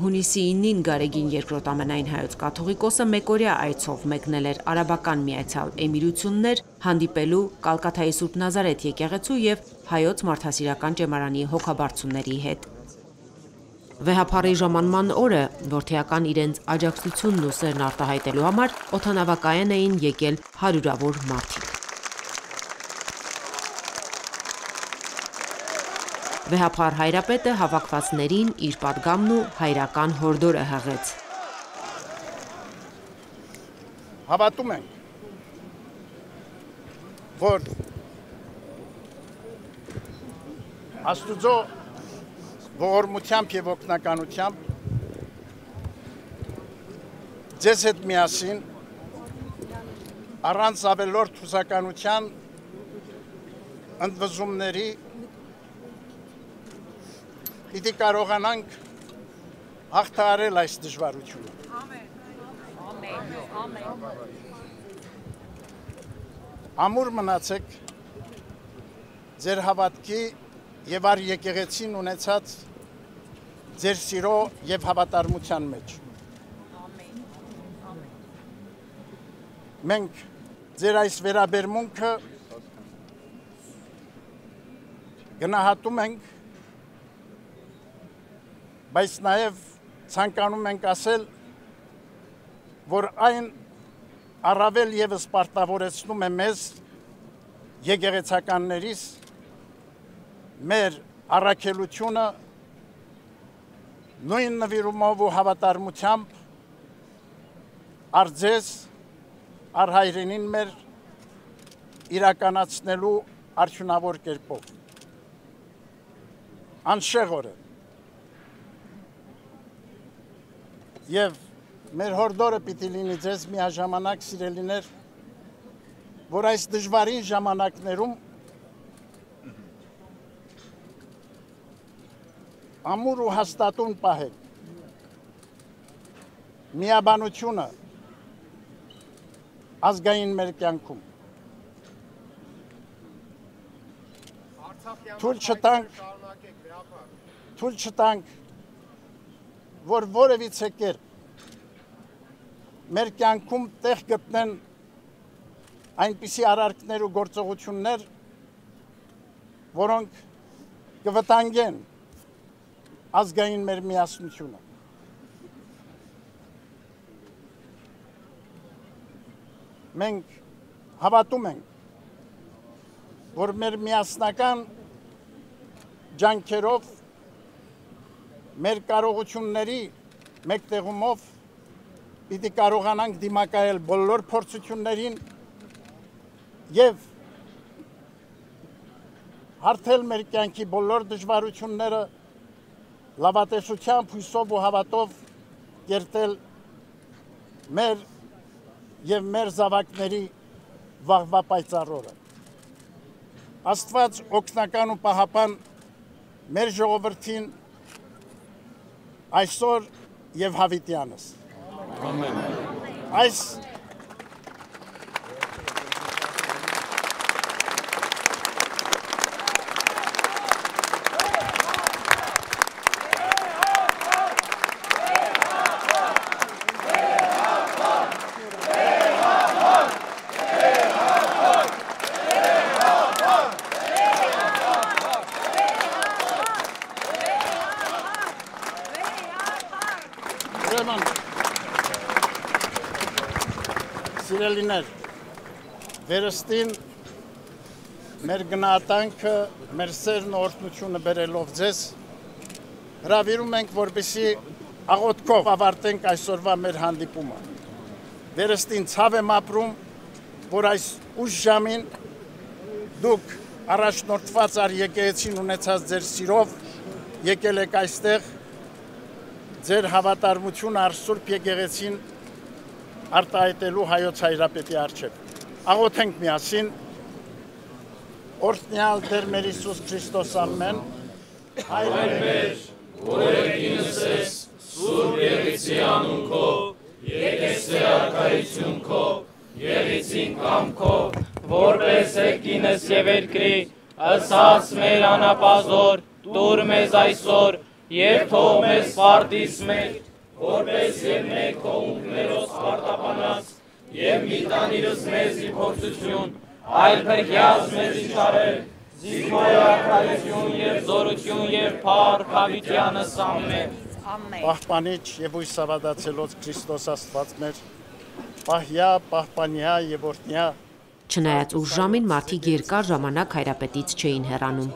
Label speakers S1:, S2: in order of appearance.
S1: Հունիսի 9-ին Գարեգին II ամենայն հայոց կաթողիկոսը մեկօրյա այցով մեկնել էր Արաբական Միացյալ Էմիրություններ հանդիպելու Կալկաթայի Սուրբ Նազարեթ եկեղեցու և Հայոց Մարդասիրական ճեմարանի հոգաբարձուների հետ։ Վեհափառի ժամանման օրը որդեական իրենց աջակցությունն ու սերն արտահայտելու համար օդանավակայան էին եկել հարյուրավոր մարդիկ։ Վեհափառ Հայրապետը հավաքվածներին իր պատգամն ու հայրական հորդորը հղեց։
S2: Հավատում ենք, որ Աստուծո ողորմությամբ և օգնականությամբ ձեզ հետ միասին առանց ավելորդ հուսականության ընդվզումների պիտի կարողանանք հաղթահարել այս դժվարությունը։ Ամուր մնացեք ձեր հավատքի և առ եկեղեցին ունեցած ձեր սիրո և հավատարմության մեջ։ Մենք ձեր այս վերաբերմունքը գնահատում ենք, բայց նաև ցանկանում ենք ասել, որ այն առավել ևս պարտավորեցնում է մեզ եկեղեցականներիս մեր առաքելությունը նույն նվիրումով ու հավատարմությամբ առ ձեզ, առ հայրենին մեր իրականացնելու արդյունավոր կերպով։ Անշեղորեն և մեր հորդորը պիտի լինի ձեզ միաժամանակ սիրելիներ, որ այս դժվարին ժամանակներում ամուր ու հաստատուն պահեք միաբանությունը ազգային մեր կյանքում։ Թույլ չտանք, որ որևիցե կերպ մեր կյանքում տեղ գտնեն այնպիսի արարքներ ու գործողություններ, որոնք կվտանգեն ազգային մեր միասնությունը։ Մենք հավատում ենք, որ մեր միասնական ջանքերով, մեր կարողությունների մեկտեղումով պիտի կարողանանք դիմակայել բոլոր փորձություններին և հարթել մեր կյանքի բոլոր դժվարությունները լավատեսությամբ, հույսով ու հավատով կերտել մեր և մեր զավակների վաղվա պայծառ օրը։ Աստված օգնական ու պահապան մեր ժողովրդին այսօր և հավիտյանս։ Այս սիրելիներ, վերստին մեր գնահատանքը, մեր սերն ու օրհնությունը բերելով ձեզ, հրավիրում ենք, որպեսզի աղոթքով ավարտենք այսօրվա մեր հանդիպումը։ Վերստին ցավ եմ ապրում, որ այս ուշ ժամին դուք առաջնորդված առ եկեղեցին ունեցած ձեր սիրով եկել եք այստեղ ձեր հավատարմությունը առ Սուրբ եկեղեցին արտահայտելու հայոց հայրապետի առջև։ Աղոթենք միասին, օրհնյալ Տեր մեր Հիսուս Քրիստոս ամեն,
S3: Հայր մեր, որ եկինս ես, Սուրբ եղիցի անուն քո, եկես արքայություն քո, եղիցին կամ քո, որպես եկինս եւ երկրի, ըսած մեր անապազոր, տուր մեզ այսօր եւ թող մեզ պարտիս մեկ, որպես եւ մեկ թող ունքներոս պարտապանած, եւ մի տանիրս մեզ իփորձություն, այլ փրկյաց մեզ իշխարել, զիգոյակայություն եւ զորություն եւ փառք հավիտյանս ամեն։
S2: Պահպանիչ եւ ույսավադացելոց Քրիստոս Աստված մեր, պահյա, պահպանյա եւ օրհնյա։
S1: Չնայած ուշ ժամին մարդիկ երկար ժամանակ հայրապետից չէին հեռանում։